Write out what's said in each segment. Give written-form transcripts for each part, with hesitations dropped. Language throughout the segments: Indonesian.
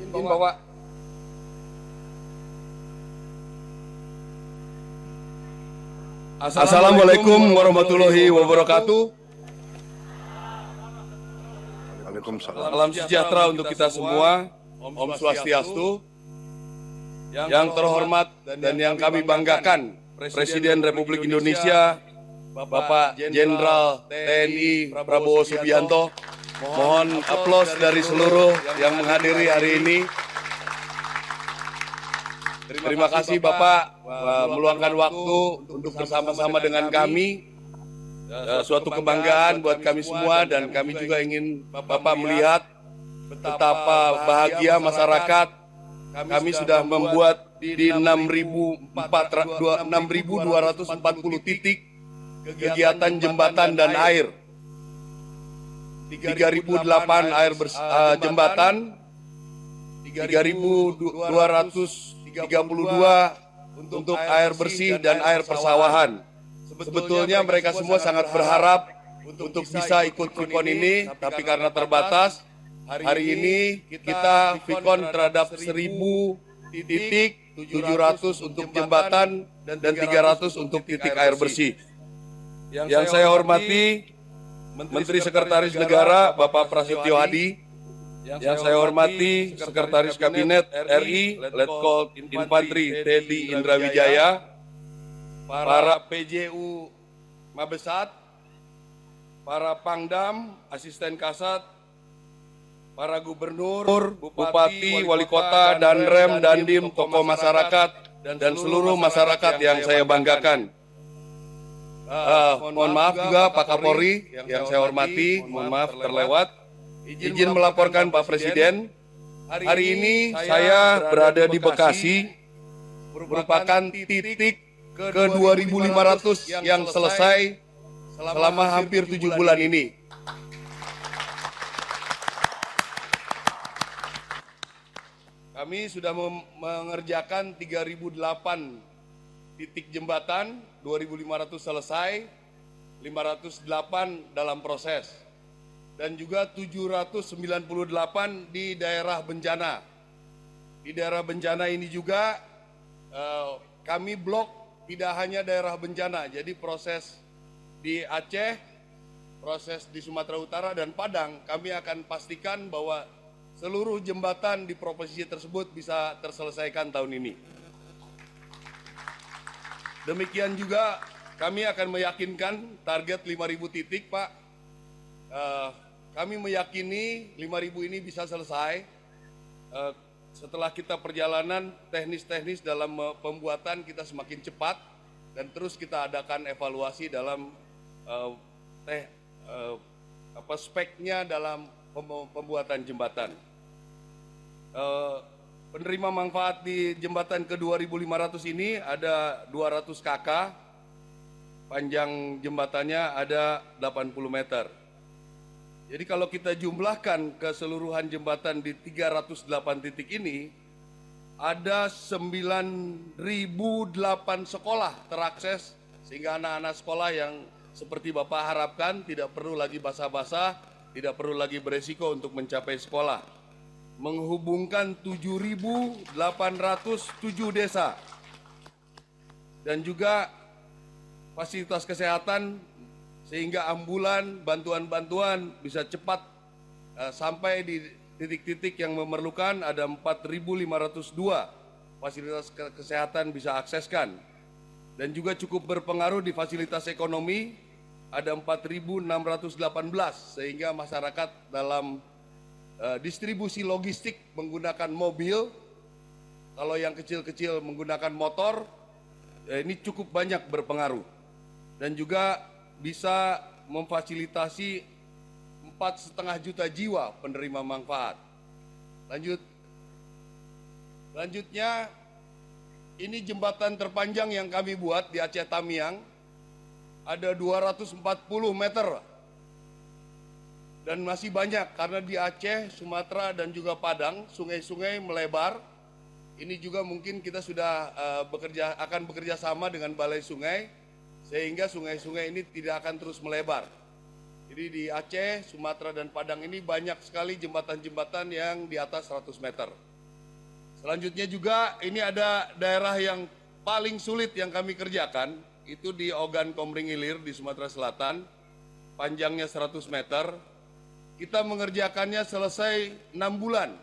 Izin bawa. Assalamualaikum warahmatullahi wabarakatuh. Waalaikumsalam. Salam sejahtera untuk kita semua. Om Swastiastu. Yang terhormat dan yang kami banggakan, Presiden Republik Indonesia, Bapak Jenderal TNI Prabowo Subianto. Mohon aplaus dari seluruh yang menghadiri hari ini. Terima kasih Bapak meluangkan waktu untuk bersama-sama dengan kami. Suatu kebanggaan buat kami semua, dan kami juga ingin Bapak melihat betapa bahagia masyarakat. Kami sudah membuat di 6.240 titik kegiatan jembatan dan air. 3.008 jembatan, 3.232 untuk air bersih dan air persawahan. Sebetulnya mereka semua sangat berharap untuk bisa ikut Vikon ini, tapi karena terbatas, hari ini kita Vikon terhadap 1.000 titik, 700 untuk jembatan dan 300 untuk titik air bersih. Yang saya hormati Menteri Sekretaris Negara Bapak Prasetyo Hadi, yang saya hormati Sekretaris Kabinet RI Letkol Infantri Teddy Indrawijaya, para PJU Mabesat, para Pangdam, Asisten Kasat, para Gubernur, Bupati, Wali Kota, Danrem, Dandim, tokoh masyarakat, dan seluruh masyarakat yang saya banggakan. Mohon maaf juga Pak Kapolri yang saya hormati, mohon maaf terlewat. Izin melaporkan Pak Presiden, hari ini saya berada di Bekasi, merupakan titik ke 2.500 yang selesai selama hampir 7 bulan ini. Kami sudah mengerjakan 3.008 titik jembatan, 2.500 selesai, 508 dalam proses, dan juga 798 di daerah bencana. Di daerah bencana ini juga kami blok tidak hanya daerah bencana, jadi proses di Aceh, proses di Sumatera Utara dan Padang, kami akan pastikan bahwa seluruh jembatan di provinsi tersebut bisa terselesaikan tahun ini. Demikian juga kami akan meyakinkan target 5.000 titik, Pak. Kami meyakini 5.000 ini bisa selesai setelah kita perjalanan teknis-teknis dalam pembuatan kita semakin cepat, dan terus kita adakan evaluasi dalam speknya dalam pembuatan jembatan. Penerima manfaat di jembatan ke 2.500 ini ada 200 kk, panjang jembatannya ada 80 meter. Jadi kalau kita jumlahkan keseluruhan jembatan di 308 titik ini, ada 9.008 sekolah terakses, sehingga anak-anak sekolah yang seperti Bapak harapkan tidak perlu lagi basah-basah, tidak perlu lagi beresiko untuk mencapai sekolah. Menghubungkan 7.807 desa, dan juga fasilitas kesehatan, sehingga ambulan, bantuan-bantuan bisa cepat sampai di titik-titik yang memerlukan. Ada 4.502 fasilitas kesehatan bisa akseskan, dan juga cukup berpengaruh di fasilitas ekonomi, ada 4.618, sehingga masyarakat dalam distribusi logistik menggunakan mobil, kalau yang kecil-kecil menggunakan motor, ini cukup banyak berpengaruh, dan juga bisa memfasilitasi 4,5 juta jiwa penerima manfaat. Lanjutnya, ini jembatan terpanjang yang kami buat di Aceh Tamiang, ada 240 meter, dan masih banyak karena di Aceh, Sumatera, dan juga Padang sungai-sungai melebar. Ini juga mungkin kita sudah akan bekerja sama dengan Balai Sungai, sehingga sungai-sungai ini tidak akan terus melebar. Jadi di Aceh, Sumatera, dan Padang ini banyak sekali jembatan-jembatan yang di atas 100 meter. Selanjutnya juga ini ada daerah yang paling sulit yang kami kerjakan, itu di Ogan Komering Ilir di Sumatera Selatan, panjangnya 100 meter. Kita mengerjakannya selesai 6 bulan,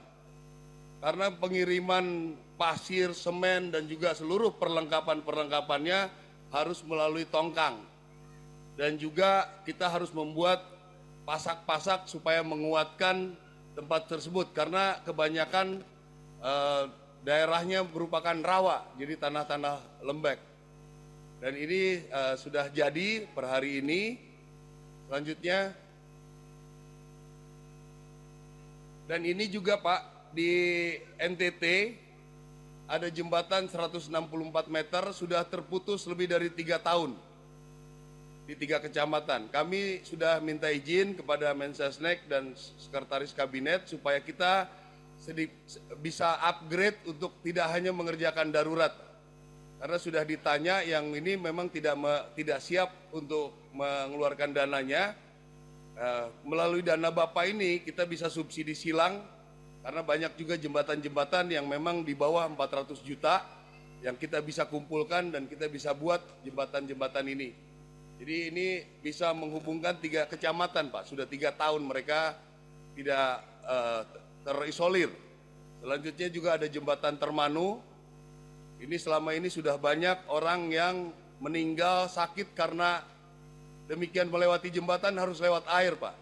karena pengiriman pasir, semen, dan juga seluruh perlengkapan-perlengkapannya harus melalui tongkang. Dan juga kita harus membuat pasak-pasak supaya menguatkan tempat tersebut, karena kebanyakan daerahnya merupakan rawa, jadi tanah-tanah lembek. Dan ini sudah jadi per hari ini. Selanjutnya, dan ini juga Pak, di NTT ada jembatan 164 meter sudah terputus lebih dari 3 tahun di 3 kecamatan. Kami sudah minta izin kepada Mensesnek dan Sekretaris Kabinet supaya kita bisa upgrade untuk tidak hanya mengerjakan darurat, karena sudah ditanya yang ini memang tidak siap untuk mengeluarkan dananya. Melalui dana Bapak ini kita bisa subsidi silang, karena banyak juga jembatan-jembatan yang memang di bawah 400 juta yang kita bisa kumpulkan dan kita bisa buat jembatan-jembatan ini. Jadi ini bisa menghubungkan 3 kecamatan Pak, sudah 3 tahun mereka tidak terisolir. Selanjutnya juga ada jembatan Termanu. Ini selama ini sudah banyak orang yang meninggal sakit karena demikian melewati jembatan harus lewat air Pak.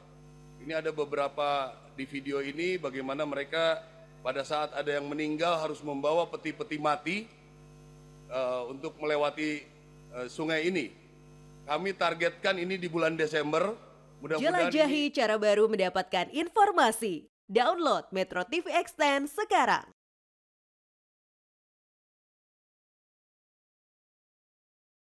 Ini ada beberapa di video ini bagaimana mereka pada saat ada yang meninggal harus membawa peti-peti mati untuk melewati sungai ini. Kami targetkan ini di bulan Desember. Mudah-mudahan Jelajahi cara baru mendapatkan informasi. Download Metro TV Extend sekarang.